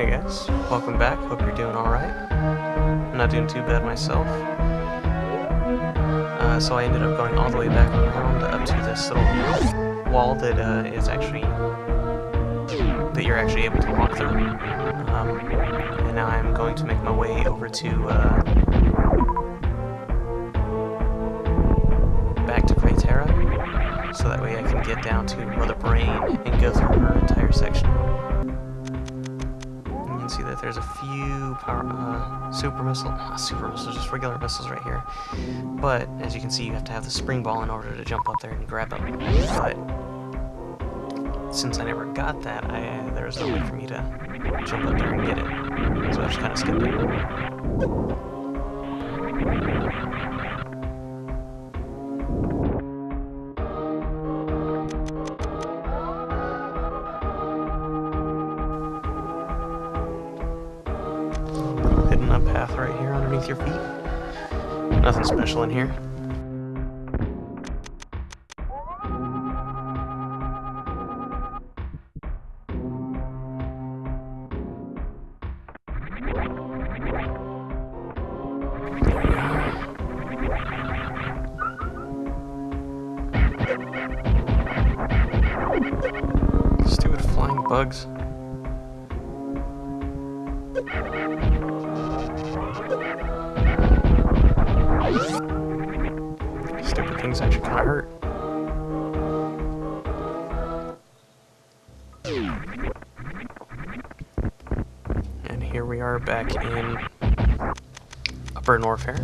Hey guys, welcome back. Hope you're doing alright. I'm not doing too bad myself. So I ended up going all the way back around up to this little wall that that you're actually able to walk through. And now I'm going to make my way over to back to Cratera, so that way I can get down to Mother Brain and go through her entire section. You can see that there's a few super missiles, just regular missiles right here. But as you can see, you have to have the spring ball in order to jump up there and grab them. But since I never got that, there was no way for me to jump up there and get it. So I just kind of skipped it. Hidden up path right here underneath your feet. Nothing special in here. Stupid flying bugs. Stupid things actually kind of hurt. And here we are back in Upper Norfair.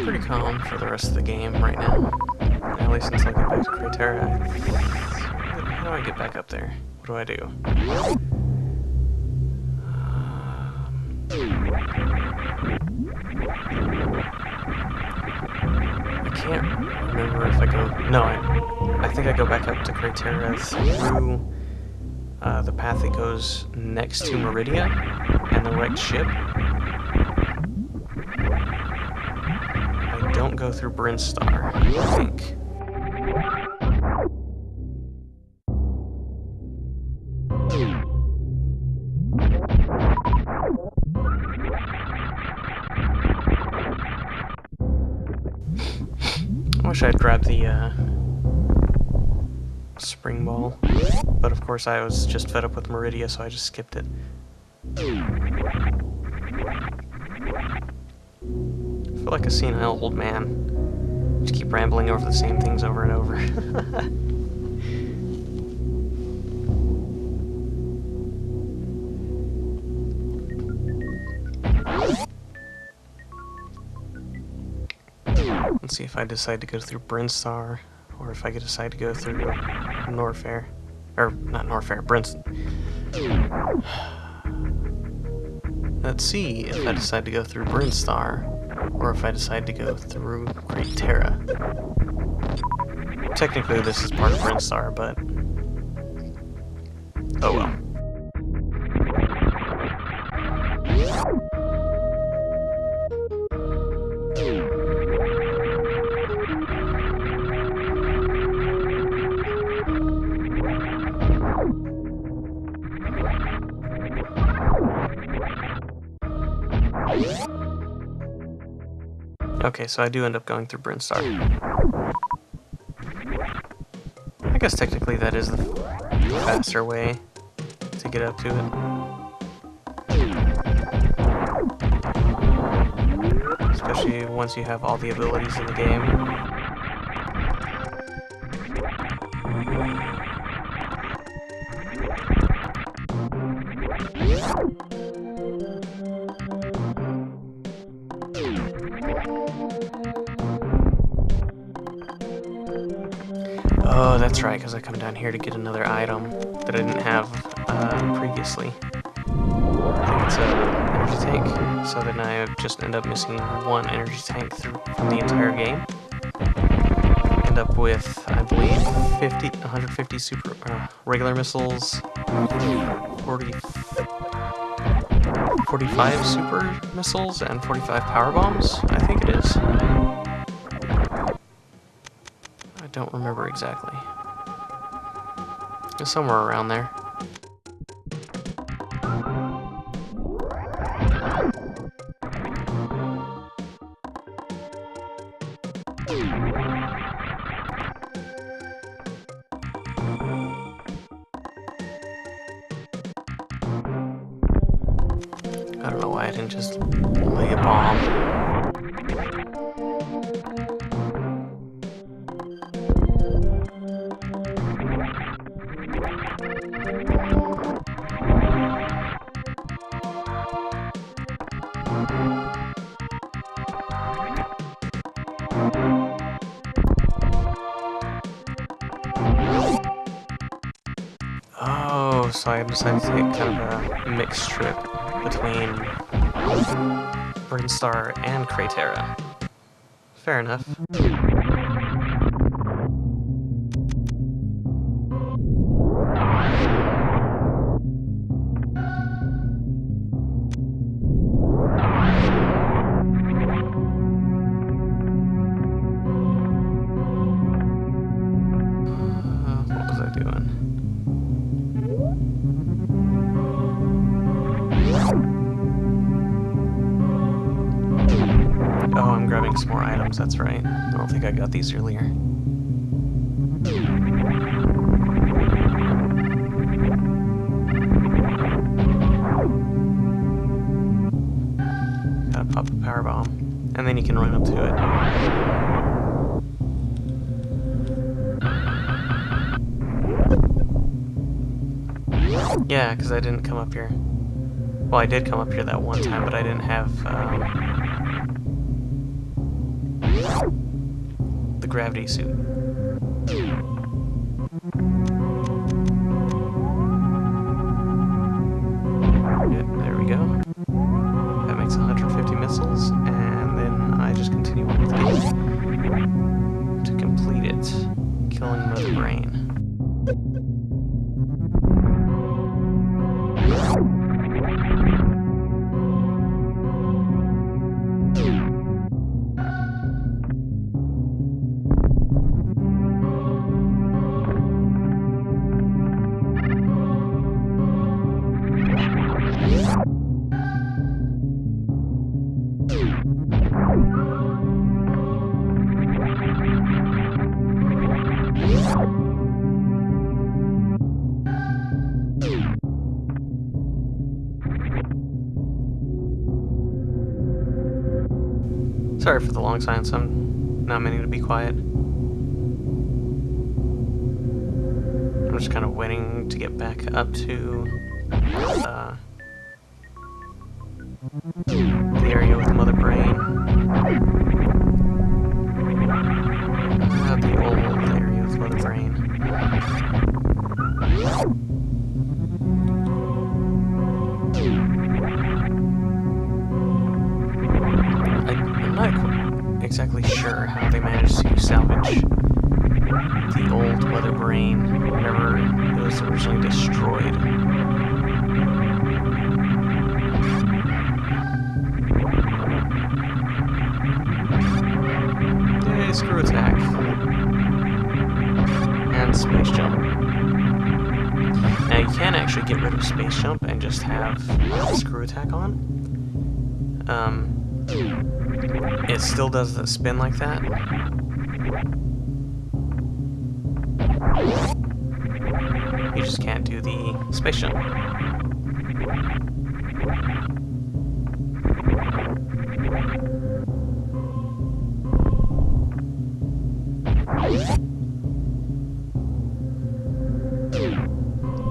Pretty calm for the rest of the game right now. At least until I get back to Cratera. How do I get back up there? What do I do? I can't remember if I go... No, I think I go back up to Cratera through the path that goes next to Meridia and the wrecked ship. I don't go through Brinstar, I think. I wish I'd grabbed the spring ball, but of course I was just fed up with Meridia, so I just skipped it. I feel like a senile old man. Just keep rambling over the same things over and over. Let's see if I decide to go through Brinstar, or if I could decide to go through Norfair. Or, not Norfair, Brinstar. Let's see if I decide to go through Brinstar, or if I decide to go through Cratera. Technically this is part of Brinstar, but... oh well. Okay, so I do end up going through Brinstar. I guess technically that is the faster way to get up to it. Especially once you have all the abilities in the game. Oh, that's right, because I come down here to get another item that I didn't have previously. I think it's an energy tank, so then I just end up missing one energy tank from the entire game. End up with, I believe, 150 regular missiles, 45 super missiles, and 45 power bombs, I think it is. I don't remember exactly. It's somewhere around there. I don't know why I didn't just lay a bomb. Oh, so I decided to take kind of a mixed trip between Brinstar and Cratera. Fair enough. What was I doing? Oh, I'm grabbing some more items, that's right. I don't think I got these earlier. Gotta pop a power bomb. And then you can run up to it. Yeah, because I didn't come up here. Well, I did come up here that one time, but I didn't have the gravity suit. Yeah, there we go. That makes 150 missiles, and then I just continue on with the game to complete it, killing Mother Brain. Sorry for the long silence, I'm not meaning to be quiet. I'm just kind of waiting to get back up to the area with Mother Brain. The old area with Mother Brain. I'm not exactly sure how they managed to salvage the old Mother Brain whenever it was originally destroyed. Yay, screw attack. And space jump. Now you can actually get rid of space jump and just have screw attack on. It still does the spin like that. You just can't do the space jump.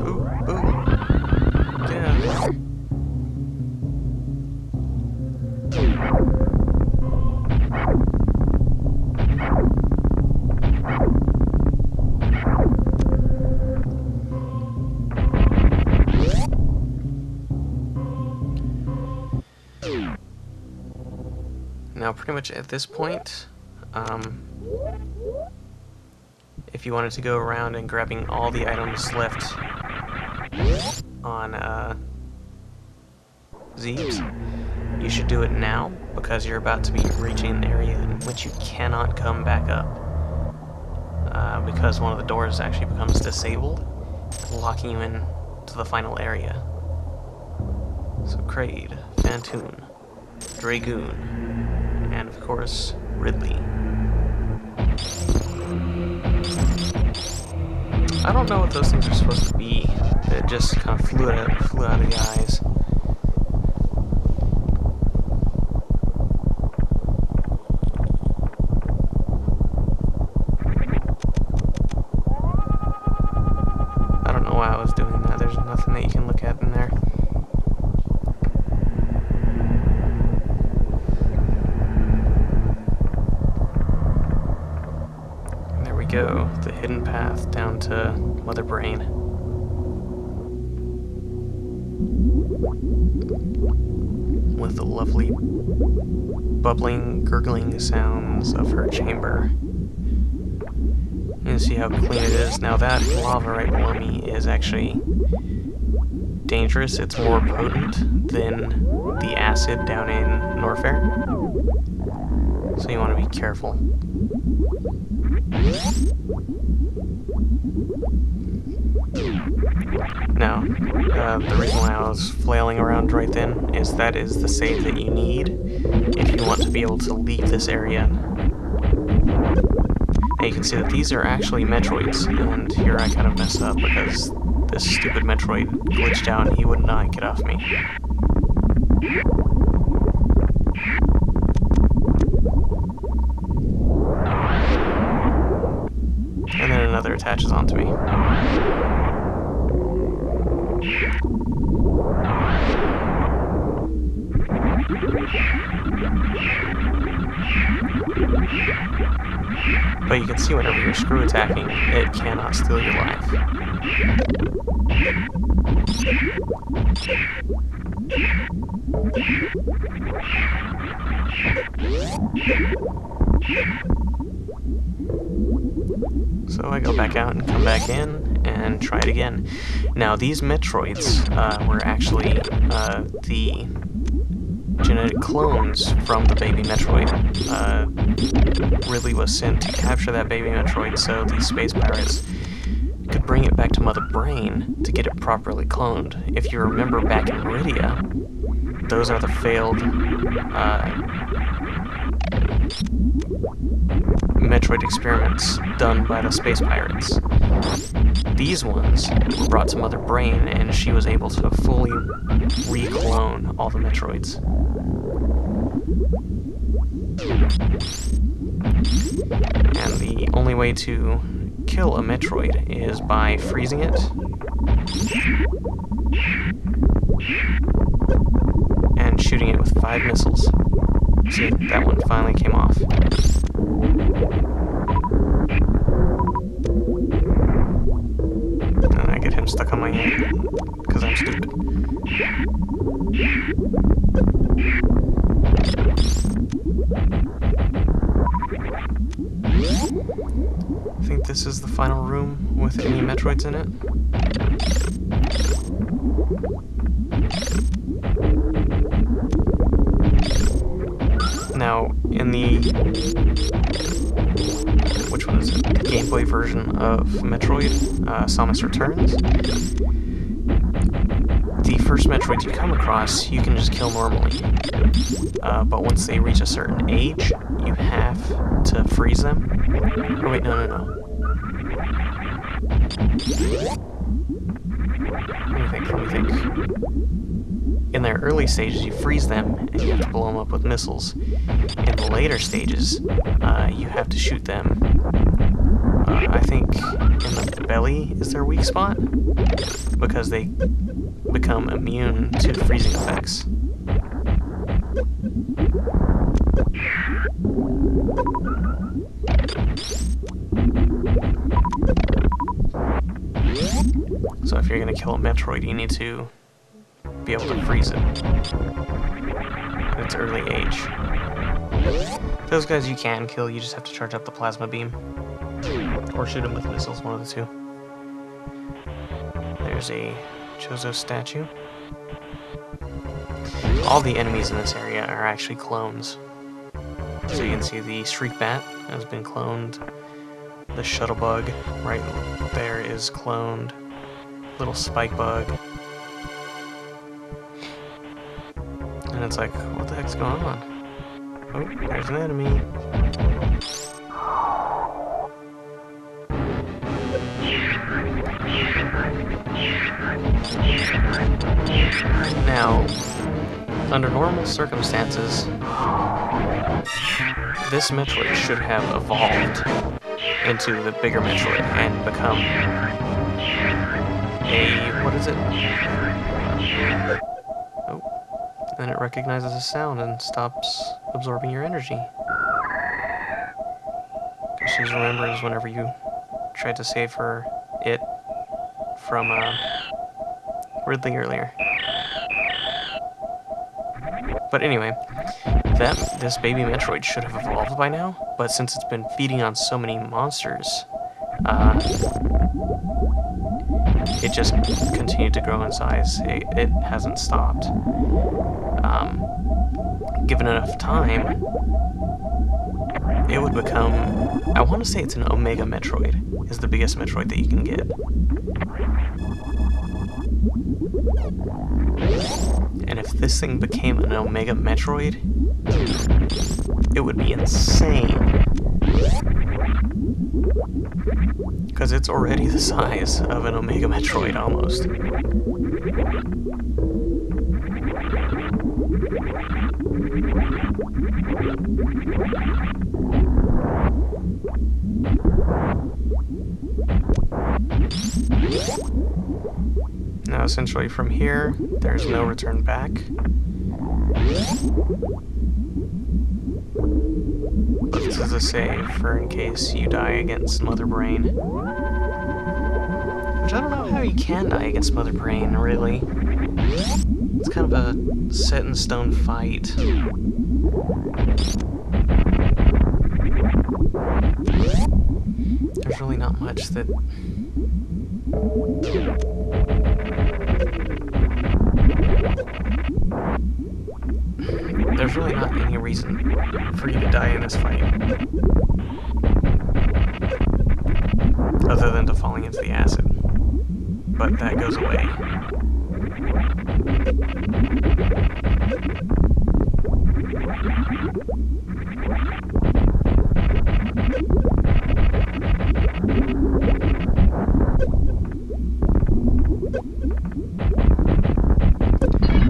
Ooh, ooh. Get out of there. Now, pretty much at this point, if you wanted to go around and grabbing all the items left on Zeebs, you should do it now, because you're about to be reaching an area in which you cannot come back up. Because one of the doors actually becomes disabled, locking you in to the final area. So Kraid, Phantoon, Dragoon, and of course, Ridley. I don't know what those things are supposed to be. It just kind of flew out of the eyes. I don't know why I was doing that. There's nothing that you can look at in there. There we go. The hidden path down to Mother Brain. With the lovely bubbling, gurgling sounds of her chamber. You can see how clean it is. Now that lava right below me is actually dangerous. It's more potent than the acid down in Norfair. So you want to be careful. Now, the reason why I was flailing around right then is that is the save that you need if you want to be able to leave this area. Now you can see that these are actually Metroids, and here I kind of messed up because this stupid Metroid glitched out and he would not get off me. And then another attaches onto me. But you can see whenever you're screw attacking, it cannot steal your life. So I go back out and come back in and try it again. Now these Metroids were actually the genetic clones from the baby Metroid. Ridley was sent to capture that baby Metroid so these space pirates could bring it back to Mother Brain to get it properly cloned. If you remember back in Meridia, those are the failed Metroid experiments done by the space pirates. These ones were brought to Mother Brain and she was able to fully re-clone all the Metroids. And the only way to kill a Metroid is by freezing it and shooting it with 5 missiles. See, that one finally came off. And I get him stuck on my head because I'm stupid. I think this is the final room with any Metroids in it. Now, in the... which one is it? The Game Boy version of Metroid, Samus Returns. The first Metroids you come across, you can just kill normally. But once they reach a certain age, you have to freeze them. Oh wait, no. Let me think. In their early stages, you freeze them, and you have to blow them up with missiles. In the later stages, you have to shoot them. I think in the belly is their weak spot, because they become immune to freezing effects. So if you're going to kill a Metroid, you need to be able to freeze it at its early age. Those guys you can kill, you just have to charge up the plasma beam. Or shoot him with missiles, one of the two. There's a Chozo statue. All the enemies in this area are actually clones. So you can see the Shriek Bat has been cloned. The Shuttlebug right there is cloned. Little Spike Bug. And it's like, what the heck's going on? Oh, there's an enemy. Now, under normal circumstances, this Metroid should have evolved into the bigger Metroid and become a... what is it? Oh, then it recognizes a sound and stops absorbing your energy. Because she remembers whenever you tried to save her, it, from Ridley earlier. But anyway, this baby Metroid should have evolved by now, but since it's been feeding on so many monsters, it just continued to grow in size. It hasn't stopped. Given enough time, it would become, I want to say it's an Omega Metroid, is the biggest Metroid that you can get. And if this thing became an Omega Metroid, it would be insane. Because it's already the size of an Omega Metroid, almost. Now, essentially from here, there's no return back. But this is a save for in case you die against Mother Brain. Which I don't know how you can die against Mother Brain, really. It's kind of a set-in-stone fight. There's really not much that... There's really not any reason for you to die in this fight. Other than to falling into the acid. But that goes away.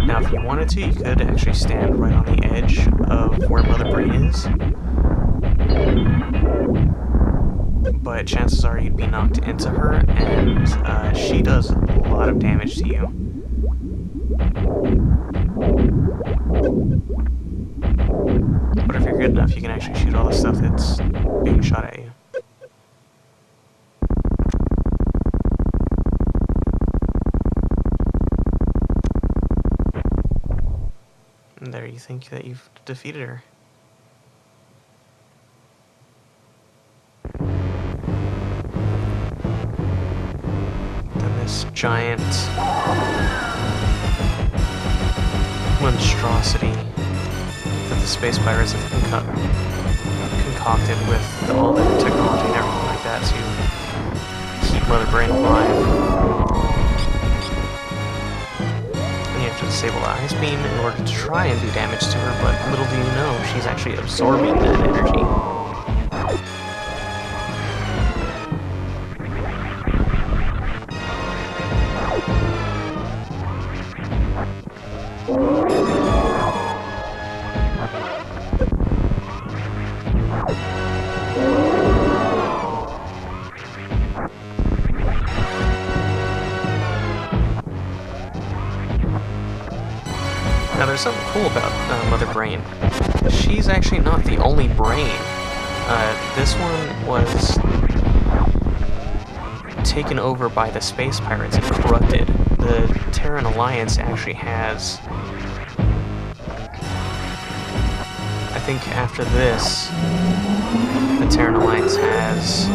Now, if you wanted to, you could actually stand right on the edge of where Mother Brain is. But chances are you'd be knocked into her, and she does a lot of damage to you. But if you're good enough, you can actually shoot all the stuff that's being shot at you. And there you think that you've defeated her. Then this giant monstrosity that the space pirates have concocted with all the technology and everything like that to keep Mother Brain alive. And you have to disable the ice beam in order to try and do damage to her, but little do you know, she's actually absorbing that energy. Now there's something cool about Mother Brain. She's actually not the only brain. This one was taken over by the space pirates and corrupted. The Terran Alliance actually has... I think after this, the Terran Alliance has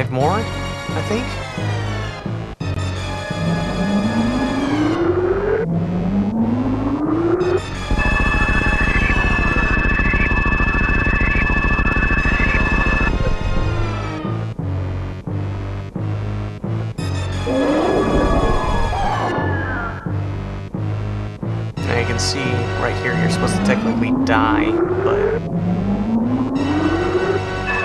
5 more, I think. Now you can see right here you're supposed to technically die, but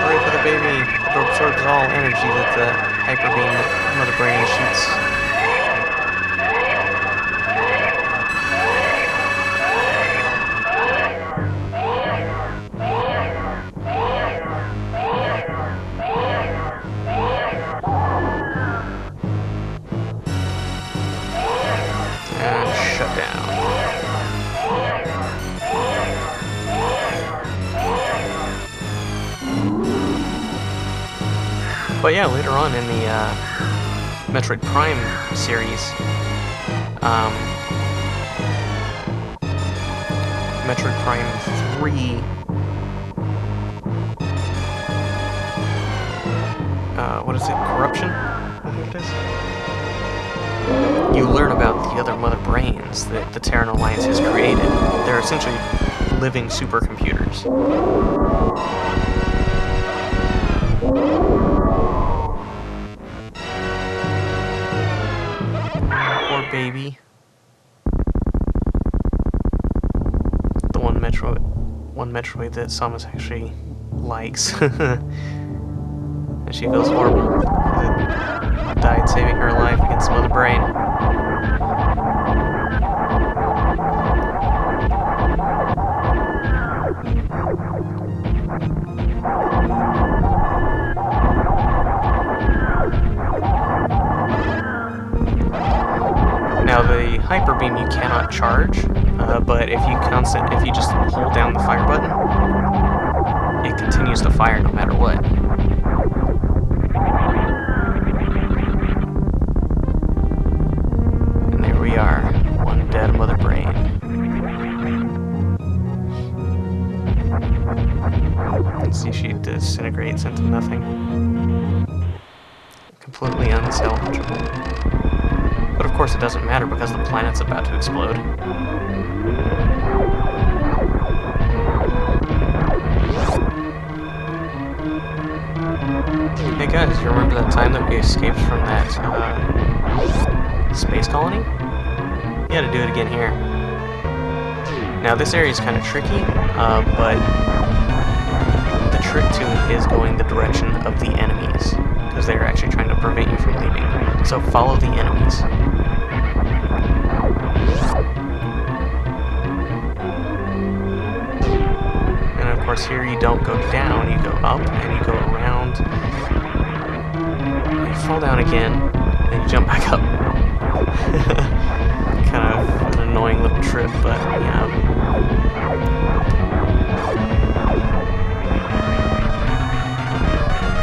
hurry for the baby! It absorbs all energy that the hyper beam mother brain shoots. And shut down. But yeah, later on in the Metroid Prime series, Metroid Prime 3, what is it, Corruption? I think it is. You learn about the other mother brains that the Terran Alliance has created. They're essentially living supercomputers. Poor baby. The one Metroid that Samus actually likes. And she feels horrible because it died saving her life against Mother Brain. Now the Hyper Beam you cannot charge, but if you just hold down the fire button, it continues to fire no matter what. And there we are, one dead Mother Brain. Let's see, she disintegrates into nothing. Completely unsalvageable. But of course it doesn't matter because the planet's about to explode. Hey guys, you remember that time that we escaped from that space colony? You gotta do it again here. Now this area is kind of tricky, but the trick to it is going the direction of the enemies, because they're actually trying to prevent you from leaving. So follow the enemies. And of course here you don't go down, you go up and you go around. You fall down again, and then you jump back up. Kind of an annoying little trip, but yeah.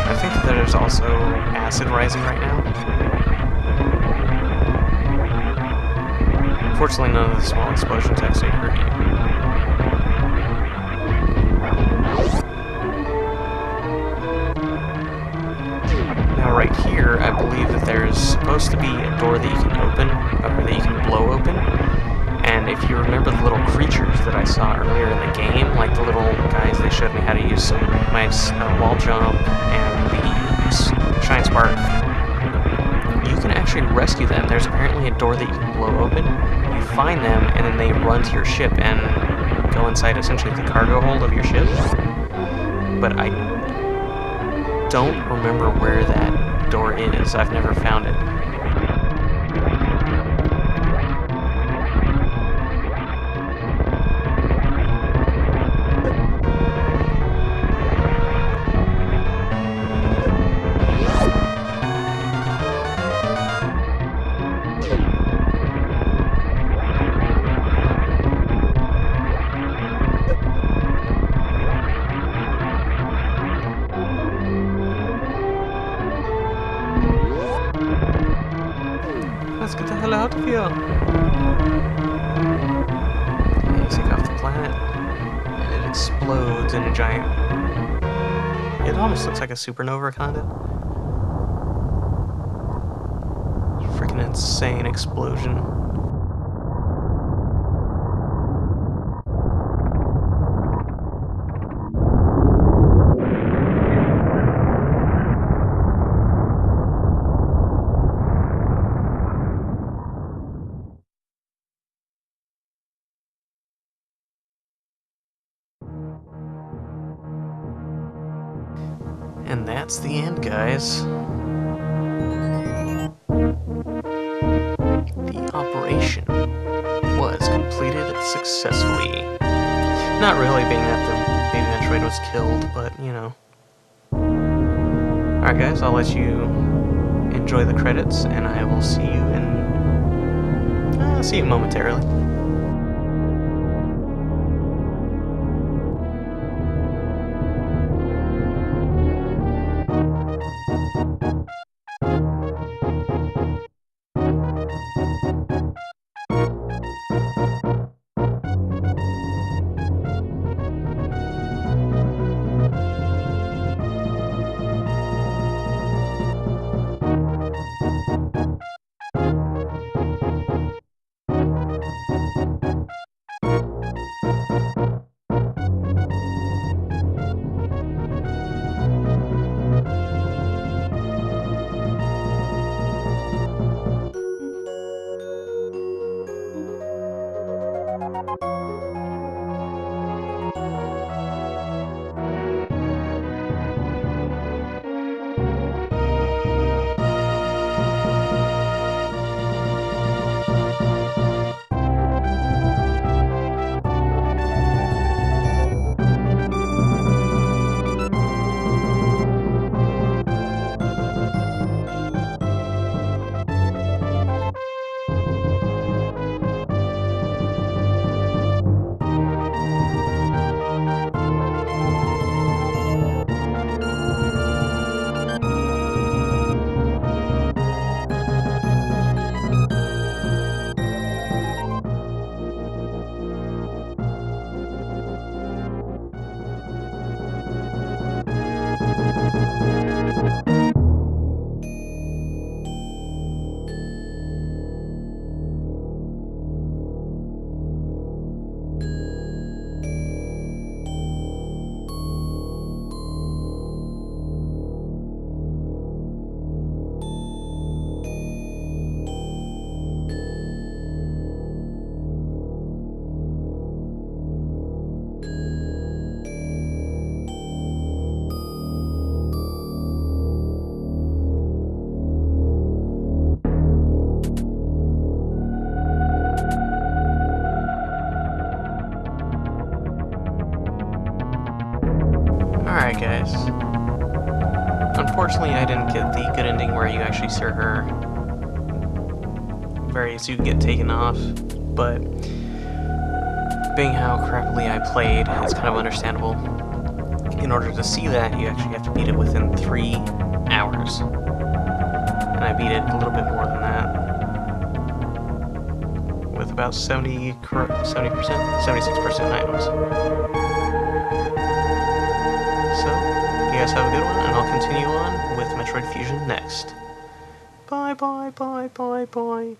I think that there's also acid rising right now. Unfortunately, none of the small explosions actually hurt you. Now right here, I believe that there's supposed to be a door that you can open, or that you can blow open. And if you remember the little creatures that I saw earlier in the game, like the little guys they showed me how to use my wall jump and the shine spark, you can actually rescue them. There's apparently a door that you can blow open. You find them, and then they run to your ship and go inside essentially the cargo hold of your ship. But I don't remember where that door is. I've never found it. Let's get the hell out of here. You take off the planet, and it explodes in a giant... It almost looks like a supernova, kinda. insane explosion. And that's the end, guys. The operation was completed successfully. Not really, being that the baby Metroid was killed, but, you know. Alright guys, I'll let you enjoy the credits, and I will see you see you momentarily. Alright guys, unfortunately I didn't get the good ending where you actually see her, you get taken off, but being how crappily I played, it's kind of understandable. In order to see that, you actually have to beat it within 3 hours, and I beat it a little bit more than that, with about 76% items. So, you guys have a good one, and I'll continue on with Metroid Fusion next. Bye, bye, bye, bye, bye.